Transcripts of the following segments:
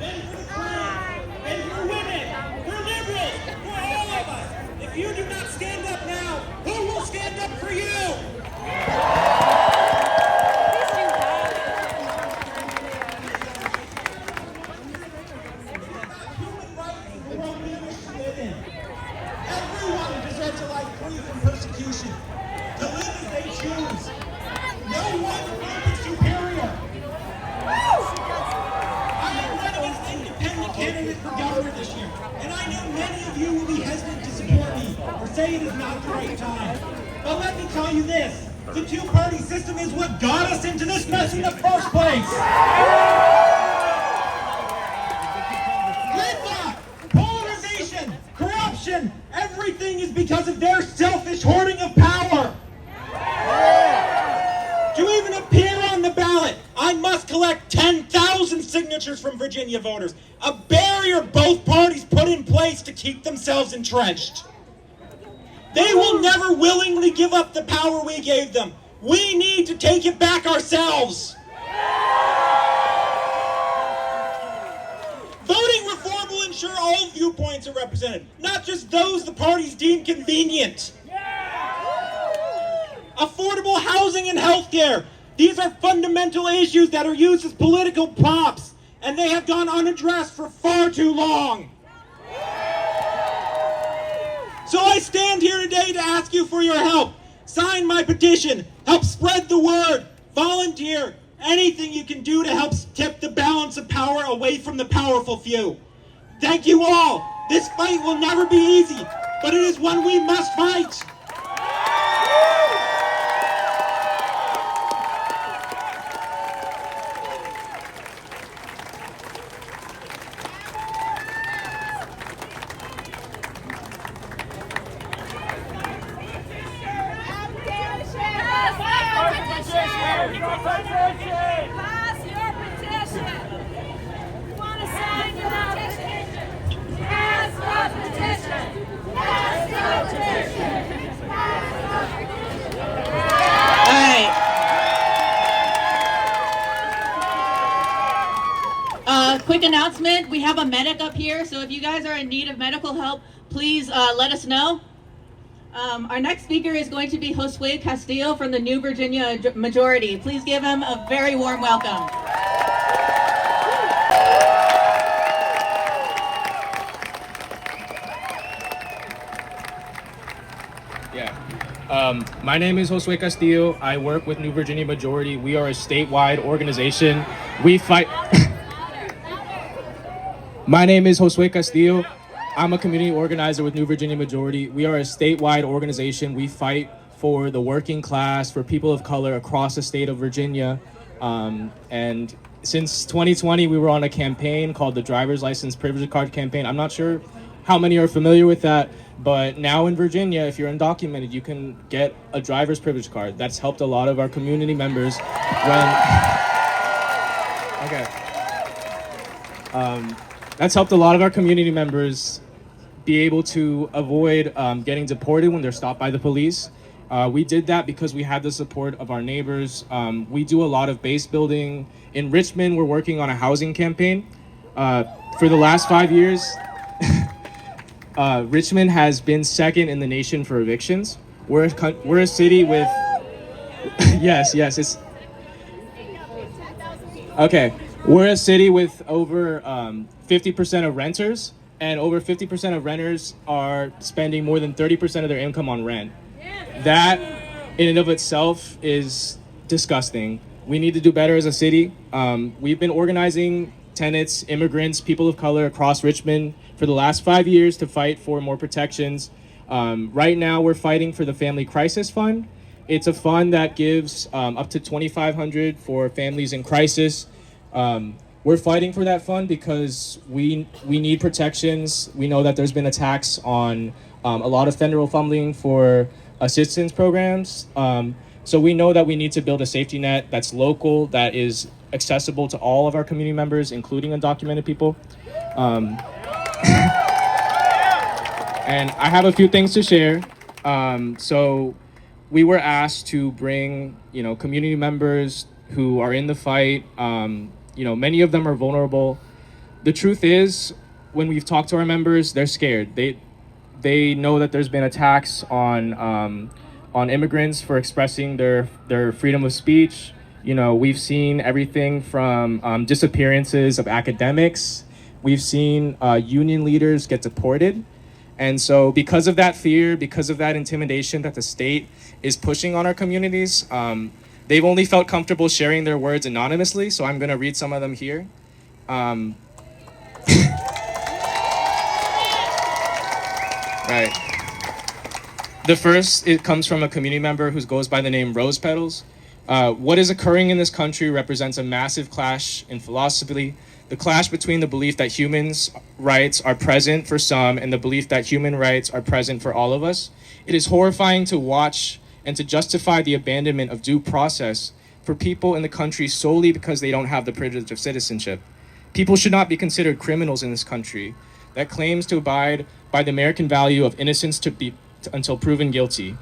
and for the Klan, and for women, for liberals, for all of us. If you do not stand up now, who will stand up for you? Everyone deserves a life free from persecution, to live as they choose. No one group is superior. I am running as an independent candidate for governor this year, and I know many of you will be hesitant to support me or say it is not the right time. But let me tell you this, the two-party system is what got us into this mess in the first place. Gridlock, polarization, corruption, everything is because of their selfish hoarding of power. To even appear on the ballot, I must collect 10,000 signatures from Virginia voters, a barrier both parties put in place to keep themselves entrenched. They will never willingly give up the power we gave them. We need to take it back ourselves. Voting reform will ensure all viewpoints are represented, not just those the parties deem convenient. Affordable housing and healthcare. These are fundamental issues that are used as political props, and they have gone unaddressed for far too long. So I stand here today to ask you for your help. Sign my petition. Help spread the word. Volunteer. Anything you can do to help tip the balance of power away from the powerful few. Thank you all. This fight will never be easy, but it is one we must fight. Pass your petition. You want to sign your petition? Pass your petition. Pass your petition. All right. Quick announcement. We have a medic up here, so if you guys are in need of medical help, please let us know. Our next speaker is going to be Josue Castillo from the New Virginia Majority. Please give him a very warm welcome. My name is Josue Castillo. I work with New Virginia Majority. We are a statewide organization. We fight. My name is Josue Castillo. I'm a community organizer with New Virginia Majority. We are a statewide organization. We fight for the working class, for people of color across the state of Virginia. And since 2020, we were on a campaign called the Driver's License Privilege Card Campaign. I'm not sure how many are familiar with that, but now in Virginia, if you're undocumented, you can get a driver's privilege card. That's helped a lot of our community members that's helped a lot of our community members be able to avoid getting deported when they're stopped by the police. We did that because we had the support of our neighbors. We do a lot of base building. In Richmond, we're working on a housing campaign. For the last 5 years, Richmond has been second in the nation for evictions. We're a city with... yes, it's... Okay, we're a city with over 50% of renters, and over 50% of renters are spending more than 30% of their income on rent. That in and of itself is disgusting. We need to do better as a city. We've been organizing tenants, immigrants, people of color across Richmond for the last 5 years to fight for more protections. Right now we're fighting for the Family Crisis Fund. It's a fund that gives up to $2,500 for families in crisis. We're fighting for that fund because we need protections. We know that there's been attacks on a lot of federal funding for assistance programs. So we know that we need to build a safety net that's local, that is accessible to all of our community members, including undocumented people. And I have a few things to share. So we were asked to bring, community members who are in the fight. Many of them are vulnerable. The truth is, when we've talked to our members, they're scared. They know that there's been attacks on immigrants for expressing their freedom of speech. You know, we've seen everything from disappearances of academics. We've seen union leaders get deported. And so because of that fear, because of that intimidation that the state is pushing on our communities, they've only felt comfortable sharing their words anonymously. So I'm going to read some of them here. Right. The first, it comes from a community member who goes by the name Rose Petals. What is occurring in this country represents a massive clash in philosophy, the clash between the belief that humans' rights are present for some and the belief that human rights are present for all of us. It is horrifying to watch and to justify the abandonment of due process for people in the country solely because they don't have the privilege of citizenship. People should not be considered criminals in this country that claims to abide by the American value of innocence until proven guilty.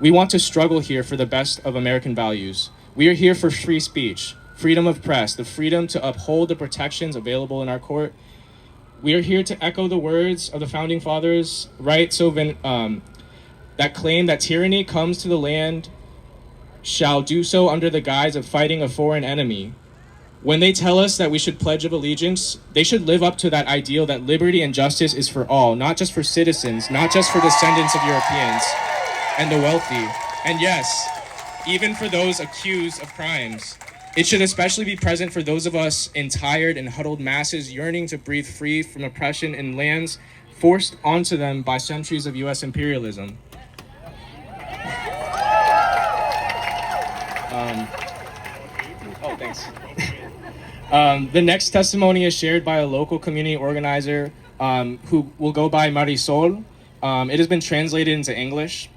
We want to struggle here for the best of American values. We are here for free speech, freedom of press, the freedom to uphold the protections available in our court. We are here to echo the words of the Founding Fathers, right? That claim that tyranny comes to the land shall do so under the guise of fighting a foreign enemy. When they tell us that we should pledge of allegiance, they should live up to that ideal that liberty and justice is for all, not just for citizens, not just for descendants of Europeans and the wealthy. And yes, even for those accused of crimes. It should especially be present for those of us in tired and huddled masses yearning to breathe free from oppression in lands forced onto them by centuries of U.S. imperialism. Thanks. The next testimony is shared by a local community organizer who will go by Marisol. It has been translated into English.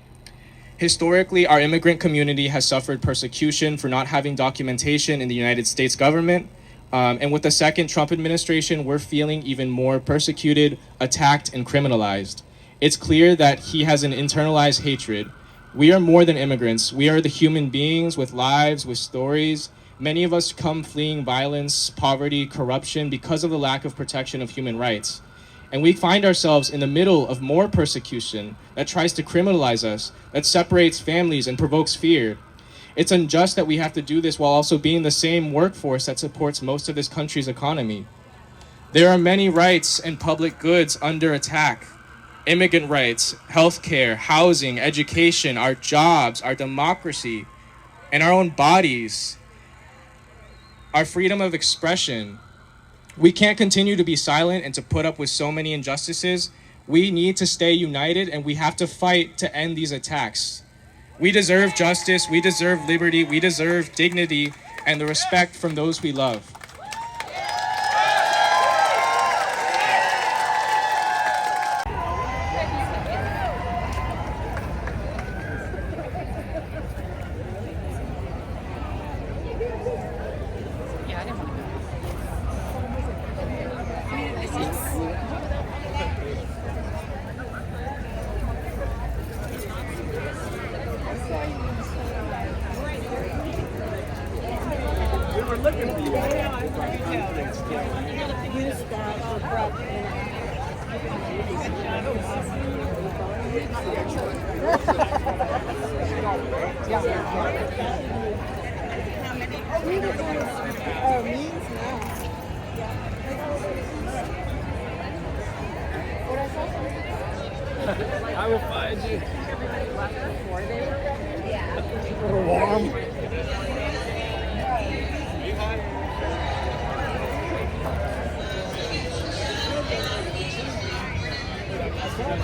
Historically, our immigrant community has suffered persecution for not having documentation in the United States government. And with the second Trump administration, we're feeling even more persecuted, attacked, and criminalized. It's clear that he has an internalized hatred. We are more than immigrants. We are the human beings with lives, with stories. Many of us come fleeing violence, poverty, corruption because of the lack of protection of human rights. And we find ourselves in the middle of more persecution that tries to criminalize us, that separates families and provokes fear. It's unjust that we have to do this while also being the same workforce that supports most of this country's economy. There are many rights and public goods under attack. Immigrant rights, healthcare, housing, education, our jobs, our democracy, and our own bodies, our freedom of expression. We can't continue to be silent and to put up with so many injustices. We need to stay united and we have to fight to end these attacks. We deserve justice, we deserve liberty, we deserve dignity and the respect from those we love. I will find you. Warm. I